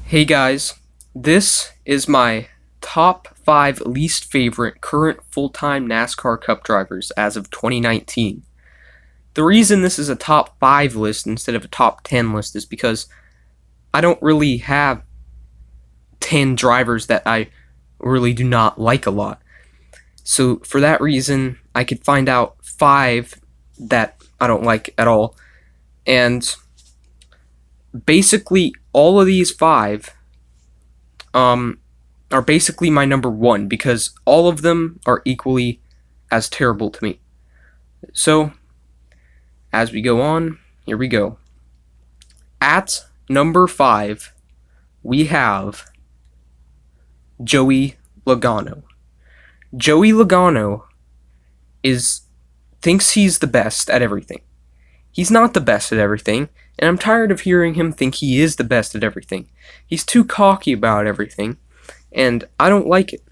Hey guys, this is my top 5 least favorite current full-time NASCAR Cup drivers as of 2019. The reason this is a top 5 list instead of a top 10 list is because I don't really have 10 drivers that I really do not like a lot. So for that reason, I could find out 5 that I don't like at all. And basically all of these 5 are basically my number 1 because all of them are equally as terrible to me. So, as we go on, here we go. At number 5, we have Joey Logano. Joey Logano thinks he's the best at everything. He's not the best at everything, and I'm tired of hearing him think he is the best at everything. He's too cocky about everything, and I don't like it.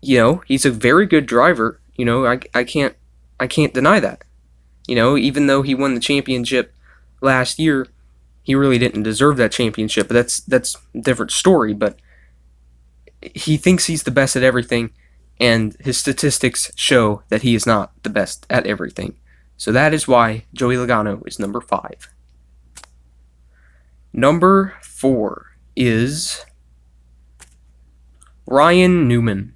He's a very good driver. I can't deny that. Even though he won the championship last year, he really didn't deserve that championship. But that's a different story. But he thinks he's the best at everything, and his statistics show that he is not the best at everything. So that is why Joey Logano is number 5. Number 4 is Ryan Newman.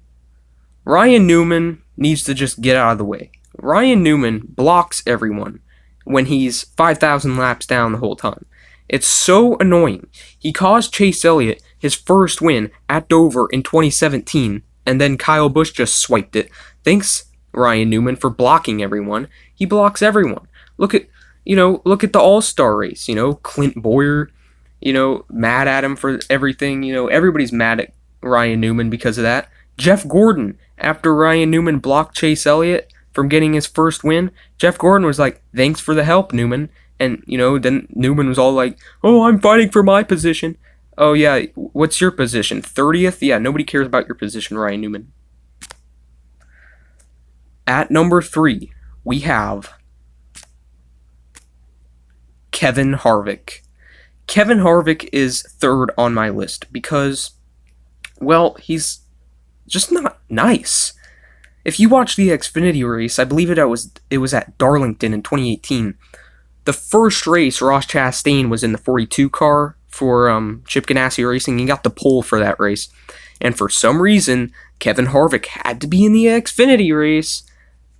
Ryan Newman needs to just get out of the way. Ryan Newman blocks everyone when he's 5,000 laps down the whole time. It's so annoying. He caused Chase Elliott his first win at Dover in 2017, and then Kyle Busch just swiped it. Thanks, Ryan Newman, for blocking everyone. He blocks everyone. Look at the All-Star race. Clint Boyer, mad at him for everything. Everybody's mad at Ryan Newman because of that. Jeff Gordon, after Ryan Newman blocked Chase Elliott from getting his first win, Jeff Gordon was like, "Thanks for the help, Newman." And then Newman was all like, "Oh, I'm fighting for my position." Oh yeah, what's your position? 30th? Yeah, nobody cares about your position, Ryan Newman. At number 3, we have Kevin Harvick. Kevin Harvick is 3rd on my list because, well, he's just not nice. If you watch the Xfinity race, I believe it was at Darlington in 2018. The first race, Ross Chastain was in the 42 car for Chip Ganassi Racing. He got the pole for that race. And for some reason, Kevin Harvick had to be in the Xfinity race.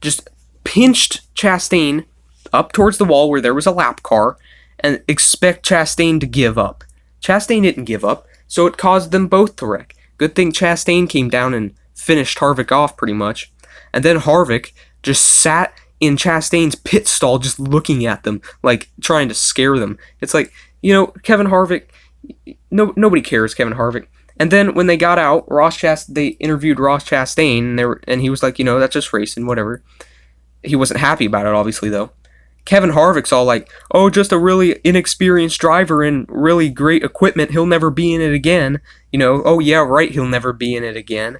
Just pinched Chastain up towards the wall where there was a lap car and expect Chastain to give up. Chastain didn't give up, so it caused them both to wreck. Good thing Chastain came down and finished Harvick off pretty much. And then Harvick just sat in Chastain's pit stall just looking at them, like trying to scare them. It's like, Kevin Harvick, nobody cares, Kevin Harvick. And then when they got out, they interviewed Ross Chastain, and he was like, that's just racing, whatever. He wasn't happy about it, obviously, though. Kevin Harvick's all like, "Oh, just a really inexperienced driver in really great equipment. He'll never be in it again." "Oh yeah, right, he'll never be in it again."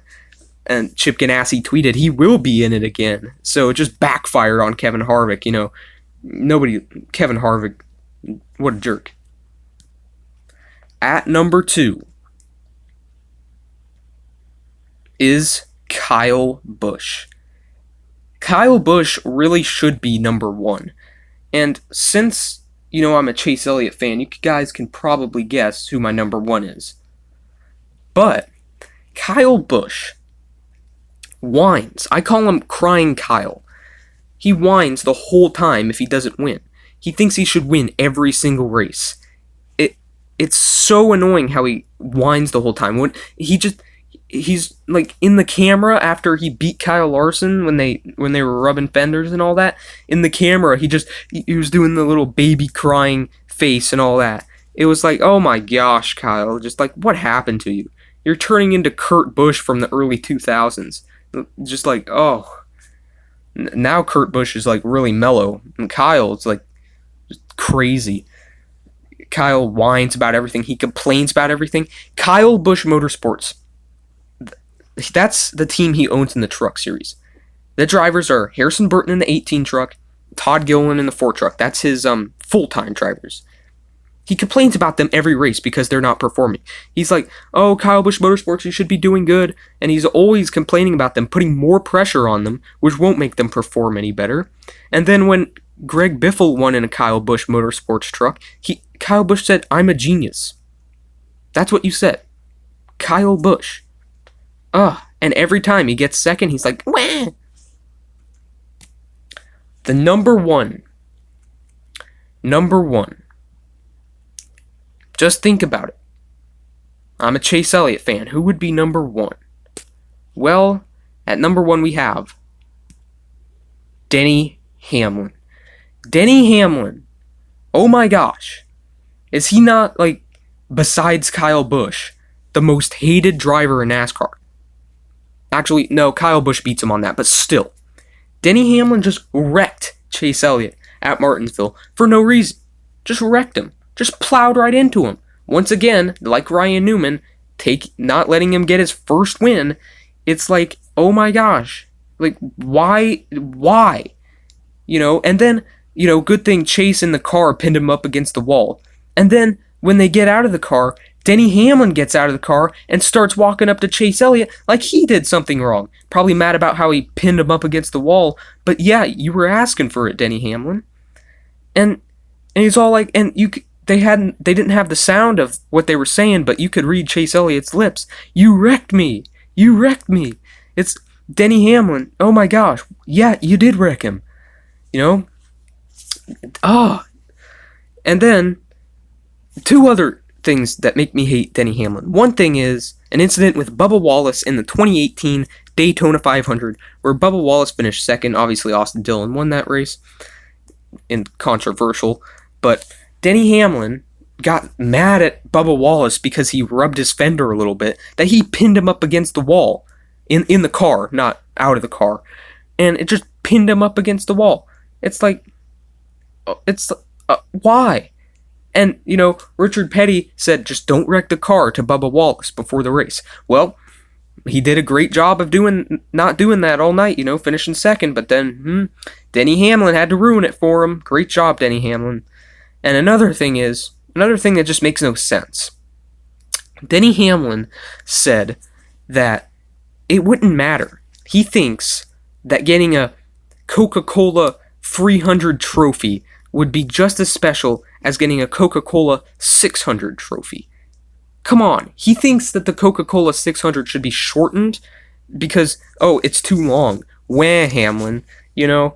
And Chip Ganassi tweeted, "He will be in it again." So it just backfired on Kevin Harvick. Kevin Harvick, what a jerk. At number 2 is Kyle Busch. Kyle Busch really should be number 1. And since, I'm a Chase Elliott fan, you guys can probably guess who my number 1 is. But Kyle Busch whines. I call him Crying Kyle. He whines the whole time if he doesn't win. He thinks he should win every single race. It's so annoying how he whines the whole time. When he's like in the camera after he beat Kyle Larson when they were rubbing fenders and all that. In the camera, he was doing the little baby crying face and all that. It was like, oh my gosh, Kyle, just like, what happened to you? You're turning into Kurt Busch from the early 2000s. Just like, oh. Now Kurt Busch is like really mellow, and Kyle is like just crazy. Kyle whines about everything. He complains about everything. Kyle Busch Motorsports, that's the team he owns in the truck series. The drivers are Harrison Burton in the 18 truck, Todd Gilliland in the 4 truck. That's his full-time drivers. He complains about them every race because they're not performing. He's like, oh, Kyle Busch Motorsports, you should be doing good. And he's always complaining about them, putting more pressure on them, which won't make them perform any better. And then when Greg Biffle won in a Kyle Busch Motorsports truck, Kyle Busch said, I'm a genius. That's what you said. Kyle Busch. And every time he gets second, he's like, wah. The number one. Just think about it. I'm a Chase Elliott fan. Who would be number one? Well, at number one we have Denny Hamlin. Denny Hamlin. Oh my gosh. Is he not, like, besides Kyle Busch, the most hated driver in NASCAR? Actually, no, Kyle Busch beats him on that, but still. Denny Hamlin just wrecked Chase Elliott at Martinsville for no reason. Just wrecked him. Just plowed right into him. Once again, like Ryan Newman, not letting him get his first win. It's like, oh my gosh. Like, why? And then, good thing Chase in the car pinned him up against the wall. And then, when they get out of the car, Denny Hamlin gets out of the car and starts walking up to Chase Elliott like he did something wrong. Probably mad about how he pinned him up against the wall. But yeah, you were asking for it, Denny Hamlin. And he's all like, and they didn't have the sound of what they were saying, but you could read Chase Elliott's lips. You wrecked me. It's Denny Hamlin. Oh my gosh. Yeah, you did wreck him. And then, two other things that make me hate Denny Hamlin. One thing is an incident with Bubba Wallace in the 2018 Daytona 500, where Bubba Wallace finished second. Obviously, Austin Dillon won that race. Controversial. But Denny Hamlin got mad at Bubba Wallace because he rubbed his fender a little bit, that he pinned him up against the wall. In the car, not out of the car. And it just pinned him up against the wall. It's like, why? And, Richard Petty said, just don't wreck the car to Bubba Wallace before the race. Well, he did a great job of not doing that all night, finishing second. But then, Denny Hamlin had to ruin it for him. Great job, Denny Hamlin. And another thing that just makes no sense. Denny Hamlin said that it wouldn't matter. He thinks that getting a Coca-Cola 300 trophy would be just as special as getting a Coca-Cola 600 trophy. Come on. He thinks that the Coca-Cola 600 should be shortened because, it's too long. Wah, Hamlin. It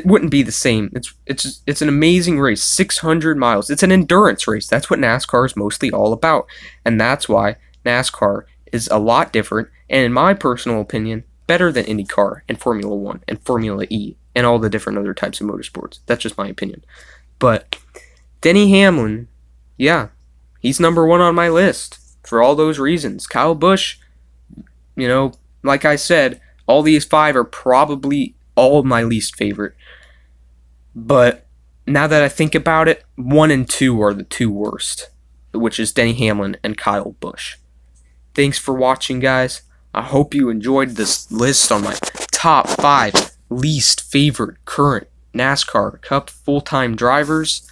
wouldn't be the same. It's an amazing race. 600 miles. It's an endurance race. That's what NASCAR is mostly all about. And that's why NASCAR is a lot different, and in my personal opinion, better than IndyCar and Formula 1 and Formula E and all the different other types of motorsports. That's just my opinion. But Denny Hamlin, yeah, he's number one on my list for all those reasons. Kyle Busch, like I said, all these five are probably all my least favorite. But now that I think about it, 1 and 2 are the two worst, which is Denny Hamlin and Kyle Busch. Thanks for watching, guys. I hope you enjoyed this list on my top 5 least favorite current NASCAR Cup full-time drivers.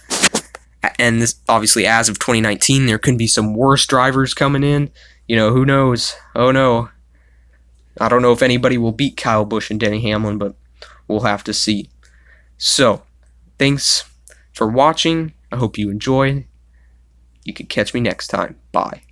And this, obviously, as of 2019, there could be some worse drivers coming in. Who knows? Oh no. I don't know if anybody will beat Kyle Busch and Denny Hamlin, but we'll have to see. So, thanks for watching. I hope you enjoyed. You can catch me next time. Bye.